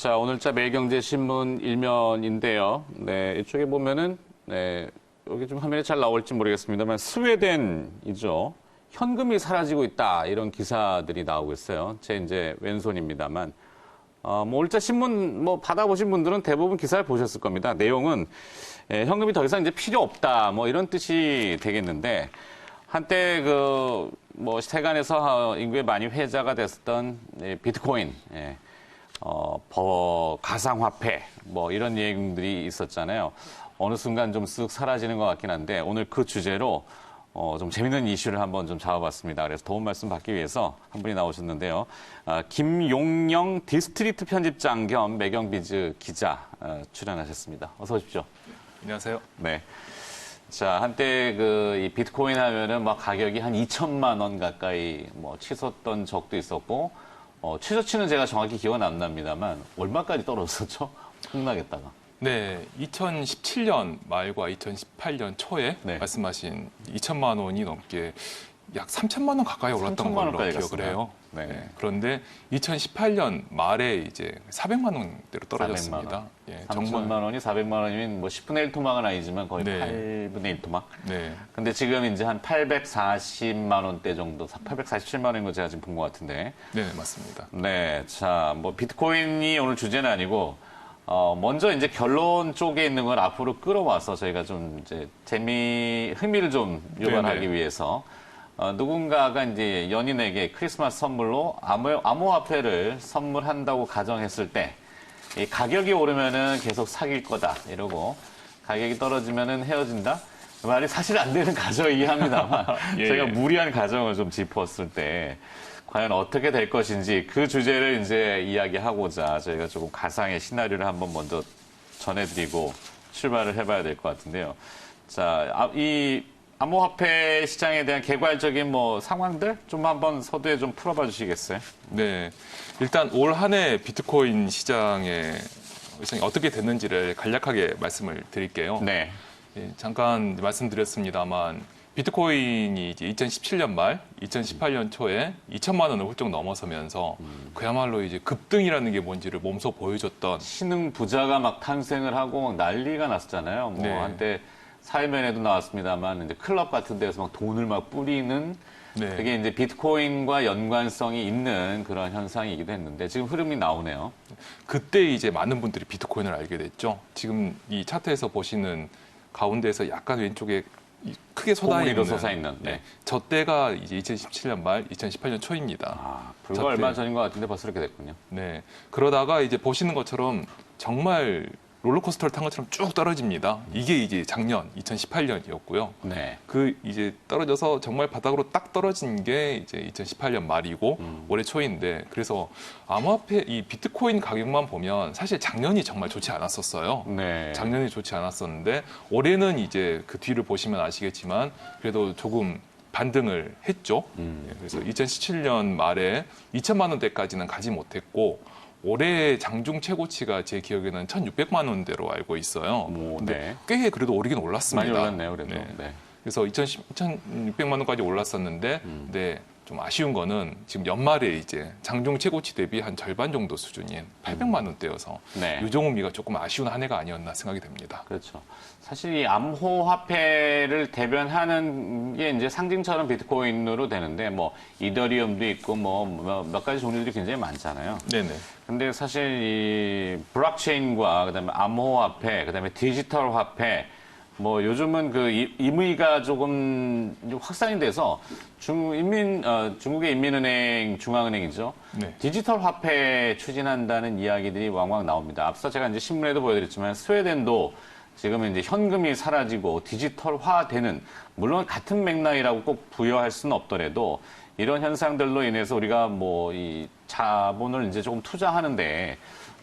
자, 오늘자 매일경제신문 일면인데요. 네, 이쪽에 보면은, 네, 여기 좀 화면에 잘 나올지 모르겠습니다만, 스웨덴이죠. 현금이 사라지고 있다. 이런 기사들이 나오고 있어요. 제 이제 왼손입니다만. 뭐, 올자 신문 뭐 받아보신 분들은 대부분 기사를 보셨을 겁니다. 내용은, 현금이 더 이상 이제 필요 없다. 뭐 이런 뜻이 되겠는데, 한때 뭐 세간에서 인구에 많이 회자가 됐었던 비트코인, 가상화폐, 뭐 이런 내용들이 있었잖아요. 어느 순간 좀 쓱 사라지는 것 같긴 한데 오늘 그 주제로 좀 재밌는 이슈를 한번 좀 잡아봤습니다. 그래서 도움 말씀 받기 위해서 한 분이 나오셨는데요. 김용영 디스트리트 편집장 겸 매경비즈 기자 출연하셨습니다. 어서 오십시오. 안녕하세요. 네. 자, 한때 이 비트코인 하면은 막 가격이 한 2천만 원 가까이 뭐 치솟던 적도 있었고, 최저치는 제가 정확히 기억은 안 납니다만, 얼마까지 떨어졌었죠? 폭락했다가. 네, 2017년 말과 2018년 초에 네. 말씀하신 2천만 원이 넘게 약 3천만 원 가까이 올랐던 3천만 걸로 원까지 기억을 해요. 네. 네. 그런데 2018년 말에 이제 400만 원대로 떨어졌습니다. 400만 원. 예, 3천만 원이 400만 원이면 뭐 10분의 1 토막은 아니지만 거의 네. 8분의 1 토막. 네. 근데 지금 이제 한 840만 원대 정도, 847만 원인 거 제가 지금 본 것 같은데. 네, 맞습니다. 네. 자, 뭐 비트코인이 오늘 주제는 아니고, 먼저 이제 결론 쪽에 있는 걸 앞으로 끌어와서 저희가 좀 이제 흥미를 좀 유발하기 네네. 위해서 누군가가 이제 연인에게 크리스마스 선물로 암호화폐를 선물한다고 가정했을 때 이 가격이 오르면은 계속 사귈 거다 이러고 가격이 떨어지면은 헤어진다. 그 말이 사실 안 되는 가정이긴 합니다만 예, 저희가 예. 무리한 가정을 좀 짚었을 때 과연 어떻게 될 것인지 그 주제를 이제 이야기하고자 저희가 조금 가상의 시나리오를 한번 먼저 전해드리고 출발을 해봐야 될 것 같은데요. 자, 이 암호화폐 시장에 대한 개괄적인 뭐 상황들 좀 한번 서두에 좀 풀어봐 주시겠어요? 네, 일단 올 한 해 비트코인 시장의 어떻게 됐는지를 간략하게 말씀을 드릴게요. 네. 예, 잠깐 말씀드렸습니다만 비트코인이 이제 2017년 말, 2018년 초에 2천만 원을 훌쩍 넘어서면서 그야말로 이제 급등이라는 게 뭔지를 몸소 보여줬던 신흥 부자가 막 탄생을 하고 막 난리가 났었잖아요. 뭐 네. 한때 사회면에도 나왔습니다만 이제 클럽 같은 데서 막 돈을 막 뿌리는 네. 그게 이제 비트코인과 연관성이 있는 그런 현상이기도 했는데 지금 흐름이 나오네요. 그때 이제 많은 분들이 비트코인을 알게 됐죠. 지금 이 차트에서 보시는 가운데에서 약간 왼쪽에 크게 고무리로 솟아있는 솟아있는. 네. 저 때가 이제 2017년 말, 2018년 초입니다. 불과 저때. 얼마 전인 것 같은데 벌써 이렇게 됐군요. 네. 그러다가 이제 보시는 것처럼 정말 롤러코스터를 탄 것처럼 쭉 떨어집니다. 이게 이제 작년 2018년이었고요. 네. 그 이제 떨어져서 정말 바닥으로 딱 떨어진 게 이제 2018년 말이고 올해 초인데 그래서 암호화폐 이 비트코인 가격만 보면 사실 작년이 정말 좋지 않았었어요. 네. 작년이 좋지 않았었는데 올해는 이제 그 뒤를 보시면 아시겠지만 그래도 조금 반등을 했죠. 예, 그래서 2017년 말에 2천만 원대까지는 가지 못했고 올해 장중 최고치가 제 기억에는 1,600만 원대로 알고 있어요. 오, 근데 네. 꽤 그래도 오르긴 올랐습니다. 많이 올랐네요, 그래도. 네. 네. 그래서 2,600만 원까지 올랐었는데, 네, 좀 아쉬운 거는 지금 연말에 이제 장중 최고치 대비 한 절반 정도 수준인 800만 원대여서 네. 유종의미가 조금 아쉬운 한 해가 아니었나 생각이 됩니다. 그렇죠. 사실 이 암호화폐를 대변하는 게 이제 상징처럼 비트코인으로 되는데 뭐 이더리움도 있고 뭐 몇 가지 종류들이 굉장히 많잖아요. 네네. 근데 사실 이 블록체인과 그다음에 암호화폐, 그다음에 디지털 화폐 뭐 요즘은 그 임의가 조금 확산이 돼서 중국의 인민은행 중앙은행이죠. 네. 디지털 화폐 추진한다는 이야기들이 왕왕 나옵니다. 앞서 제가 이제 신문에도 보여드렸지만 스웨덴도 지금은 이제 현금이 사라지고 디지털화되는 물론 같은 맥락이라고 꼭 부여할 수는 없더라도 이런 현상들로 인해서 우리가 뭐 이 자본을 이제 조금 투자하는데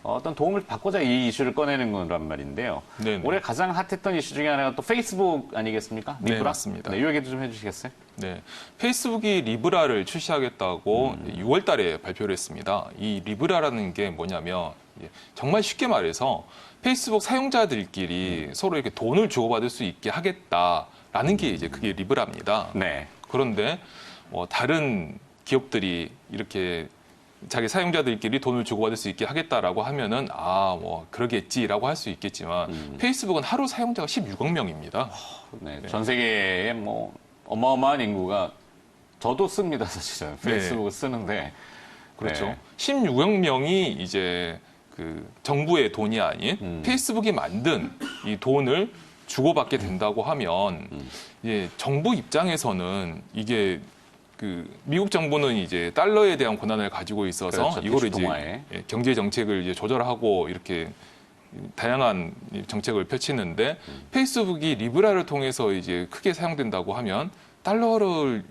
어떤 도움을 받고자 이 이슈를 꺼내는 거란 말인데요. 네네. 올해 가장 핫했던 이슈 중에 하나가 또 페이스북 아니겠습니까? 네, 리브라? 맞습니다. 네, 이 얘기도 좀 해주시겠어요? 네, 페이스북이 리브라를 출시하겠다고 6월 달에 발표를 했습니다. 이 리브라라는 게 뭐냐면 정말 쉽게 말해서 페이스북 사용자들끼리 서로 이렇게 돈을 주고받을 수 있게 하겠다라는 게 이제 그게 리브라입니다. 네. 그런데 다른 기업들이 이렇게 자기 사용자들끼리 돈을 주고받을 수 있게 하겠다라고 하면은 뭐 그러겠지라고 할 수 있겠지만 페이스북은 하루 사용자가 16억 명입니다. 네, 전 세계에 뭐 어마어마한 인구가 저도 씁니다, 사실은. 페이스북을 쓰는데. 그렇죠. 네. 16억 명이 이제 그 정부의 돈이 아닌 페이스북이 만든 이 돈을 주고받게 된다고 하면 정부 입장에서는 이게 그 미국 정부는 이제 달러에 대한 권한을 가지고 있어서 그렇죠. 이거를 통화에. 이제 경제 정책을 이제 조절하고 이렇게 다양한 정책을 펼치는데 페이스북이 리브라를 통해서 이제 크게 사용된다고 하면 달러를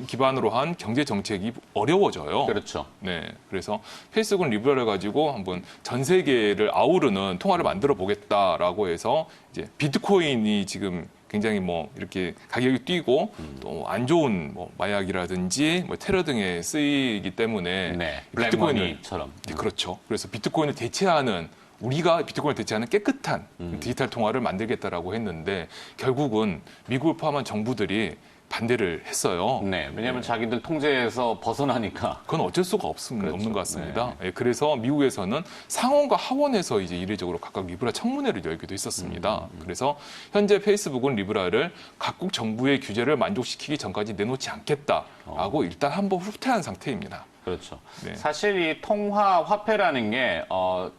기반으로 한 경제 정책이 어려워져요. 그렇죠. 네, 그래서 페이스북은 리브라를 가지고 한번 전 세계를 아우르는 통화를 만들어 보겠다라고 해서 이제 비트코인이 지금 굉장히 뭐 이렇게 가격이 뛰고 또 안 좋은 뭐 마약이라든지 뭐 테러 등에 쓰이기 때문에 네. 비트코인을 블랙머니처럼. 그렇죠. 그래서 비트코인을 대체하는 우리가 비트코인을 대체하는 깨끗한 디지털 통화를 만들겠다라고 했는데 결국은 미국을 포함한 정부들이 반대를 했어요. 네. 왜냐하면 자기들 통제에서 벗어나니까. 그건 어쩔 수가 그렇죠. 없는 것 같습니다. 예, 그래서 미국에서는 상원과 하원에서 이제 이례적으로 각각 리브라 청문회를 열기도 했었습니다. 그래서 현재 페이스북은 리브라를 각국 정부의 규제를 만족시키기 전까지 내놓지 않겠다라고 일단 한번 후퇴한 상태입니다. 그렇죠. 네. 사실 이 통화 화폐라는 게,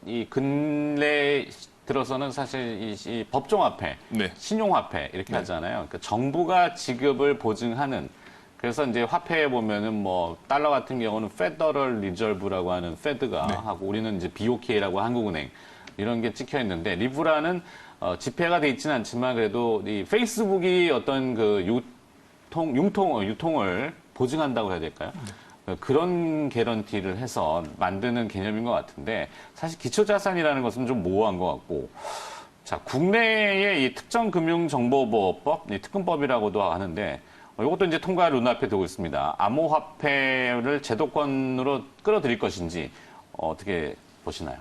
이 근래 들어서는 사실 이 법정화폐, 네. 신용화폐 이렇게 하잖아요. 그러니까 정부가 지급을 보증하는. 그래서 이제 화폐에 보면은 뭐 달러 같은 경우는 페더럴 리저브라고 하는 페드가 하고 우리는 이제 BOK라고 한국은행 이런 게 찍혀 있는데 리브라는 지폐가 돼 있지는 않지만 그래도 이 페이스북이 어떤 그 유통을 보증한다고 해야 될까요? 그런 개런티를 해서 만드는 개념인 것 같은데 사실 기초자산이라는 것은 좀 모호한 것 같고 자 국내의 이 특정금융정보보호법, 이 특금법이라고도 하는데 이것도 이제 통과 눈앞에 두고 있습니다. 암호화폐를 제도권으로 끌어들일 것인지 어떻게 보시나요?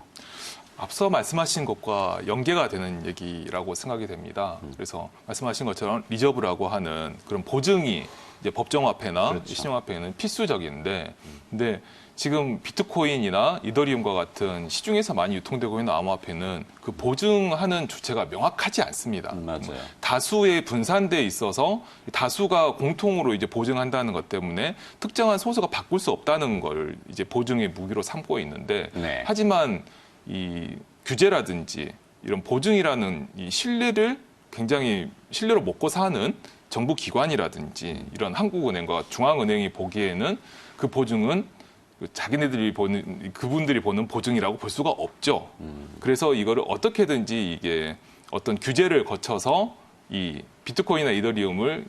앞서 말씀하신 것과 연계가 되는 얘기라고 생각이 됩니다. 그래서 말씀하신 것처럼 리저브라고 하는 그런 보증이 이제 법정화폐나 그렇죠. 신용화폐는 필수적인데, 근데 지금 비트코인이나 이더리움과 같은 시중에서 많이 유통되고 있는 암호화폐는 그 보증하는 주체가 명확하지 않습니다. 맞아요. 다수에 분산돼 있어서 다수가 공통으로 이제 보증한다는 것 때문에 특정한 소수가 바꿀 수 없다는 걸 이제 보증의 무기로 삼고 있는데, 네. 하지만 이 규제라든지 이런 보증이라는 이 신뢰를 굉장히 신뢰로 먹고 사는 정부 기관이라든지 이런 한국은행과 중앙은행이 보기에는 그 보증은 자기네들이 보는 그분들이 보는 보증이라고 볼 수가 없죠. 그래서 이거를 어떻게든지 이게 어떤 규제를 거쳐서 이 비트코인이나 이더리움을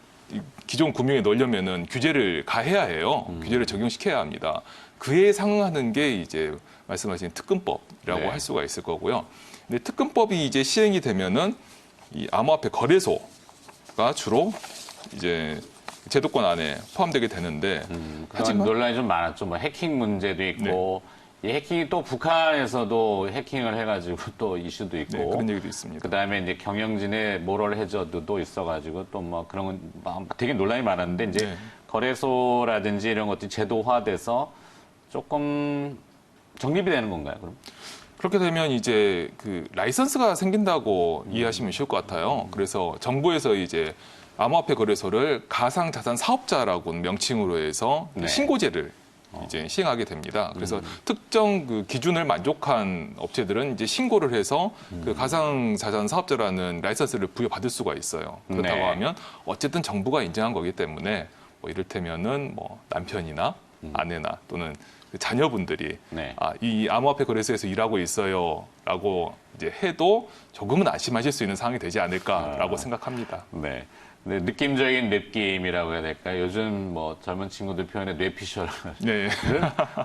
기존 금융에 넣으려면은 규제를 가해야 해요. 규제를 적용시켜야 합니다. 그에 상응하는 게 이제 말씀하신 특금법이라고 네. 할 수가 있을 거고요. 근데 특금법이 이제 시행이 되면은 이 암호화폐 거래소가 주로 이제 제도권 안에 포함되게 되는데 하지만 논란이 좀 많았죠. 뭐 해킹 문제도 있고 이 해킹이 또 북한에서도 해킹을 해가지고 또 이슈도 있고 네, 그런 얘기도 있습니다. 그다음에 이제 경영진의 모럴 해저드도 있어가지고 또 뭐 그런 건 되게 논란이 많았는데 이제 네. 거래소라든지 이런 것들이 제도화돼서 조금 정립이 되는 건가요? 그럼? 그렇게 되면 이제 그 라이선스가 생긴다고 이해하시면 쉬울 것 같아요. 그래서 정부에서 이제 암호화폐 거래소를 가상자산 사업자라고 명칭으로 해서 네. 신고제를 이제 시행하게 됩니다. 그래서 특정 그 기준을 만족한 업체들은 이제 신고를 해서 그 가상자산 사업자라는 라이선스를 부여받을 수가 있어요. 그렇다고 네. 하면 어쨌든 정부가 인정한 거기 때문에 뭐 이를테면은 뭐 남편이나 아내나 또는 그 자녀분들이 네. 이 암호화폐 거래소에서 일하고 있어요라고 이제 해도 조금은 안심하실 수 있는 상황이 되지 않을까라고 생각합니다. 네. 근데 느낌적인 느낌이라고 해야 될까요? 요즘 뭐 젊은 친구들 표현에 뇌피셜. 네.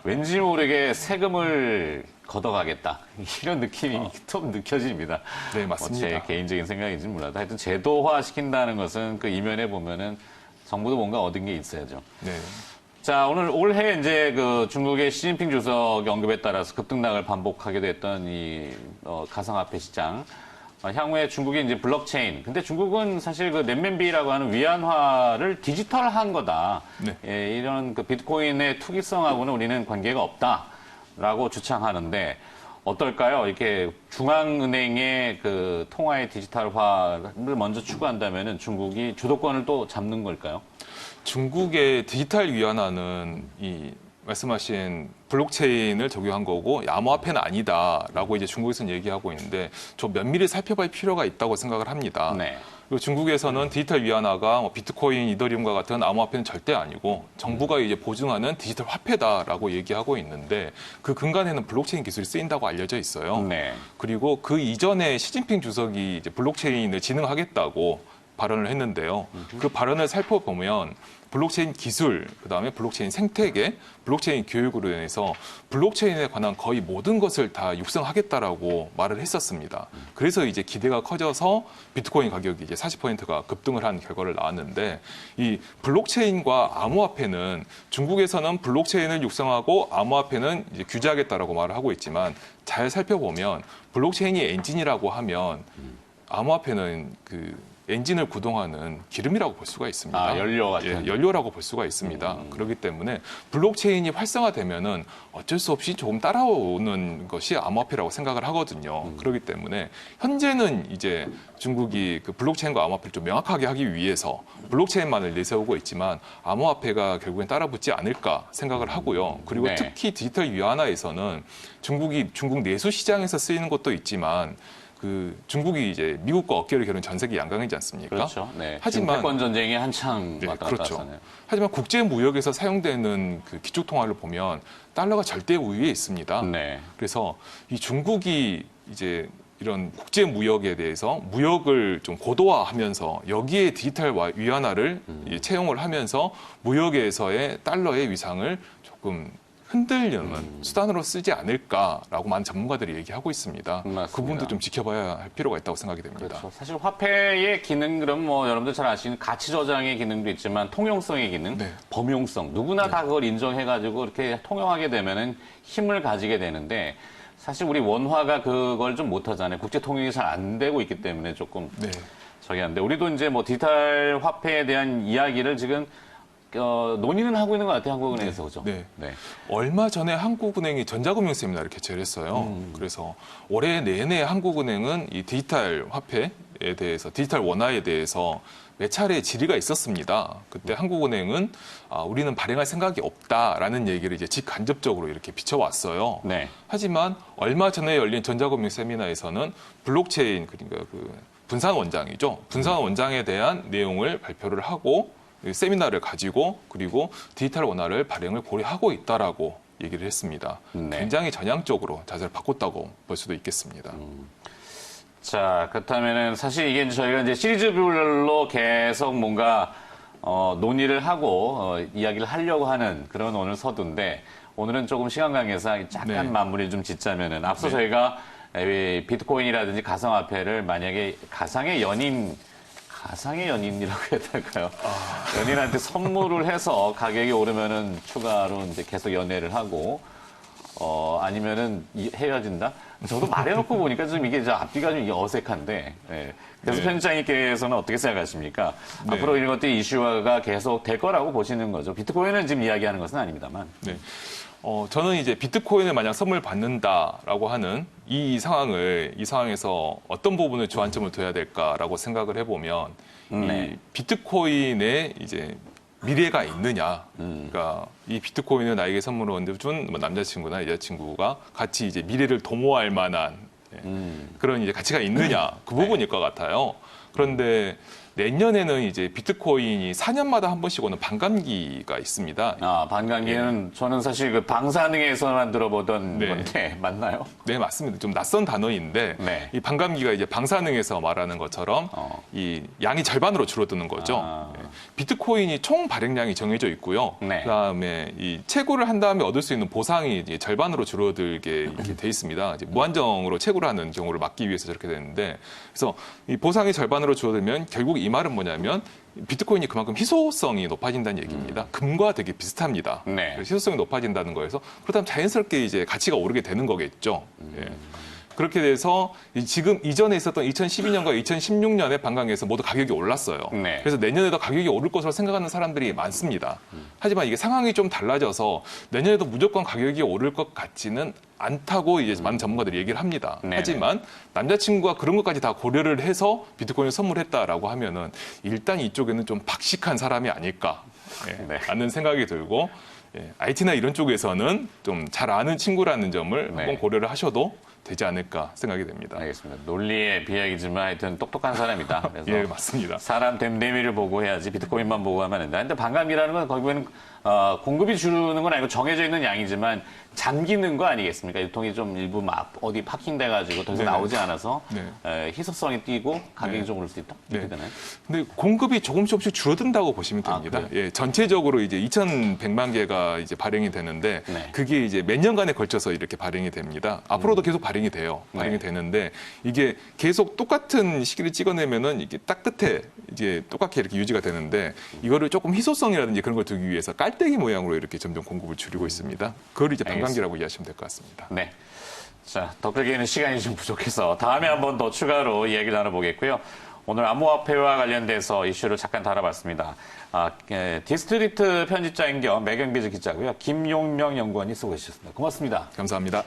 왠지 모르게 세금을 걷어가겠다. 이런 느낌이 좀 느껴집니다. 네, 맞습니다. 제 개인적인 생각인지 몰라도 하여튼 제도화 시킨다는 것은 그 이면에 보면은 정부도 뭔가 얻은 게 있어야죠. 네. 자, 오늘 올해 이제 그 중국의 시진핑 주석 언급에 따라서 급등락을 반복하게 됐던 이 가상화폐 시장. 향후에 중국이 이제 블록체인. 근데 중국은 사실 그 렌민비라고 하는 위안화를 디지털한 거다. 네. 예, 이런 그 비트코인의 투기성하고는 우리는 관계가 없다라고 주장하는데 어떨까요? 이렇게 중앙은행의 그 통화의 디지털화를 먼저 추구한다면은 중국이 주도권을 또 잡는 걸까요? 중국의 디지털 위안화는 이 말씀하신 블록체인을 적용한 거고 암호화폐는 아니다라고 이제 중국에서는 얘기하고 있는데 좀 면밀히 살펴볼 필요가 있다고 생각을 합니다. 네. 그리고 중국에서는 디지털 위안화가 뭐 비트코인, 이더리움과 같은 암호화폐는 절대 아니고 정부가 이제 보증하는 디지털 화폐다라고 얘기하고 있는데 그 근간에는 블록체인 기술이 쓰인다고 알려져 있어요. 네. 그리고 그 이전에 시진핑 주석이 이제 블록체인을 진흥하겠다고 발언을 했는데요. 그 발언을 살펴보면 블록체인 기술, 그다음에 블록체인 생태계, 블록체인 교육으로 인해서 블록체인에 관한 거의 모든 것을 다 육성하겠다라고 말을 했었습니다. 그래서 이제 기대가 커져서 비트코인 가격이 이제 40%가 급등을 한 결과를 나왔는데 이 블록체인과 암호화폐는 중국에서는 블록체인을 육성하고 암호화폐는 이제 규제하겠다라고 말을 하고 있지만 잘 살펴보면 블록체인이 엔진이라고 하면 암호화폐는 그 엔진을 구동하는 기름이라고 볼 수가 있습니다. 아, 연료 같은. 예, 연료라고 볼 수가 있습니다. 그렇기 때문에 블록체인이 활성화되면은 어쩔 수 없이 조금 따라오는 것이 암호화폐라고 생각을 하거든요. 그렇기 때문에 현재는 이제 중국이 그 블록체인과 암호화폐를 좀 명확하게 하기 위해서 블록체인만을 내세우고 있지만 암호화폐가 결국엔 따라붙지 않을까 생각을 하고요. 그리고 네. 특히 디지털 위안화에서는 중국 내수 시장에서 쓰이는 것도 있지만 그 중국이 이제 미국과 어깨를 겨룬 전 세계 양강이지 않습니까? 그렇죠. 네. 하지만 패권 전쟁이 한창 네, 왔다 갔다 그렇죠. 하잖아요. 하지만 국제 무역에서 사용되는 그 기축 통화를 보면 달러가 절대 우위에 있습니다. 네. 그래서 이 중국이 이제 이런 국제 무역에 대해서 무역을 좀 고도화하면서 여기에 디지털 위안화를 채용을 하면서 무역에서의 달러의 위상을 조금 흔들려는 수단으로 쓰지 않을까라고 많은 전문가들이 얘기하고 있습니다. 맞습니다. 그 부분도 좀 지켜봐야 할 필요가 있다고 생각이 됩니다. 그렇죠. 사실 화폐의 기능, 그럼 뭐 여러분들 잘 아시는 가치 저장의 기능도 있지만 통용성의 기능, 네. 범용성, 누구나 다 그걸 인정해가지고 이렇게 통용하게 되면은 힘을 가지게 되는데 사실 우리 원화가 그걸 좀 못하잖아요. 국제 통용이 잘 안 되고 있기 때문에 조금 네. 저기 한데 우리도 이제 뭐 디지털 화폐에 대한 이야기를 지금 논의는 하고 있는 것 같아요. 한국은행에서 그죠? 네. 네. 얼마 전에 한국은행이 전자금융 세미나를 개최를 했어요. 그래서 올해 내내 한국은행은 이 디지털 화폐에 대해서, 디지털 원화에 대해서 몇 차례 질의가 있었습니다. 그때 한국은행은 우리는 발행할 생각이 없다라는 얘기를 이제 직간접적으로 이렇게 비춰왔어요. 네. 하지만 얼마 전에 열린 전자금융 세미나에서는 블록체인, 그러니까 그 분산 원장이죠. 분산 원장에 대한 내용을 발표를 하고 세미나를 가지고 그리고 디지털 원화를 발행을 고려하고 있다라고 얘기를 했습니다. 네. 굉장히 전향적으로 자세를 바꿨다고 볼 수도 있겠습니다. 자, 그렇다면은 사실 이게 저희가 이제 시리즈별로 계속 뭔가 논의를 하고 이야기를 하려고 하는 그런 오늘 서두인데 오늘은 조금 시간 관계상 약간 네. 마무리를 좀 짓자면은 앞서 네. 저희가 이 비트코인이라든지 가상화폐를 만약에 가상의 연인이라고 해야 될까요? 연인한테 선물을 해서 가격이 오르면은 추가로 이제 계속 연애를 하고, 아니면은 헤어진다? 저도 말해놓고 보니까 좀 이게 앞뒤가 좀 이게 어색한데, 예. 그래서 네. 편집장님께서는 어떻게 생각하십니까? 네. 앞으로 이런 것들이 이슈화가 계속 될 거라고 보시는 거죠. 비트코인은 지금 이야기하는 것은 아닙니다만. 네. 저는 이제 비트코인을 만약 선물 받는다라고 하는 이 상황에서 어떤 부분을 주안점을 둬야 될까라고 생각을 해보면 네. 이 비트코인에 이제 미래가 있느냐. 그러니까 이 비트코인을 나에게 선물로 준 뭐 남자친구나 여자친구가 같이 이제 미래를 도모할 만한 그런 이제 가치가 있느냐. 그 부분일 것 같아요. 그런데 내년에는 이제 비트코인이 4년마다 한 번씩 오는 반감기가 있습니다. 반감기는 저는 사실 그 방사능에서만 들어보던 네. 건데, 맞나요? 네, 맞습니다. 좀 낯선 단어인데 네. 이 반감기가 이제 방사능에서 말하는 것처럼 이 양이 절반으로 줄어드는 거죠. 네. 비트코인이 총 발행량이 정해져 있고요. 네. 그다음에 이 채굴을 한 다음에 얻을 수 있는 보상이 이제 절반으로 줄어들게 이렇게 돼 있습니다. 이제 무한정으로 채굴을 하는 경우를 막기 위해서 저렇게 되는데 그래서 이 보상이 절반으로 줄어들면 결국 이 말은 뭐냐면 비트코인이 그만큼 희소성이 높아진다는 얘기입니다. 금과 되게 비슷합니다. 네. 희소성이 높아진다는 거에서 그렇다면 자연스럽게 이제 가치가 오르게 되는 거겠죠. 예. 그렇게 돼서 지금 이전에 있었던 2012년과 2016년에 방광에서 모두 가격이 올랐어요. 네. 그래서 내년에도 가격이 오를 것으로 생각하는 사람들이 많습니다. 하지만 이게 상황이 좀 달라져서 내년에도 무조건 가격이 오를 것 같지는 않다고 이제 많은 전문가들이 얘기를 합니다. 네네. 하지만 남자친구가 그런 것까지 다 고려를 해서 비트코인을 선물했다라고 하면은 일단 이쪽에는 좀 박식한 사람이 아닐까 네. 라는 생각이 들고 IT나 이런 쪽에서는 좀 잘 아는 친구라는 점을 네. 한번 고려를 하셔도 되지 않을까 생각이 됩니다. 알겠습니다. 논리의 비약이지만 하여튼 똑똑한 사람이다. 그래서 예, 맞습니다. 사람 됨됨이를 보고 해야지 비트코인만 보고 하면 안 된다. 근데 반감이라는 건 결국에는 공급이 주는 건 아니고 정해져 있는 양이지만 잠기는 거 아니겠습니까? 유통이 좀 일부 막 어디 파킹돼가지고 더 이상 네네. 나오지 않아서 네. 희소성이 뛰고 가격이 네. 좀 오를 수 있다. 네. 이렇게 되나요? 근데 공급이 조금씩 줄어든다고 보시면 아, 됩니다. 그래요? 예, 전체적으로 이제 2,100만 개가 이제 발행이 되는데 네. 그게 이제 몇 년간에 걸쳐서 이렇게 발행이 됩니다. 앞으로도 계속 발행이 돼요. 발행이 네. 되는데 이게 계속 똑같은 시기를 찍어내면은 이게 딱 끝에 이제 똑같게 이렇게 유지가 되는데 이거를 조금 희소성이라든지 그런 걸 두기 위해서 깔때기 모양으로 이렇게 점점 공급을 줄이고 있습니다. 그걸 이제 반감기라고 이해하시면 될 것 같습니다. 네. 자, 덧글기에는 시간이 좀 부족해서 다음에 한번 더 추가로 이야기를 나눠보겠고요. 오늘 암호화폐와 관련돼서 이슈를 잠깐 다뤄봤습니다. 디스트리트 편집자인 겸 매경비즈 기자고요. 김용명 연구원이 쓰고 계셨습니다. 고맙습니다. 감사합니다.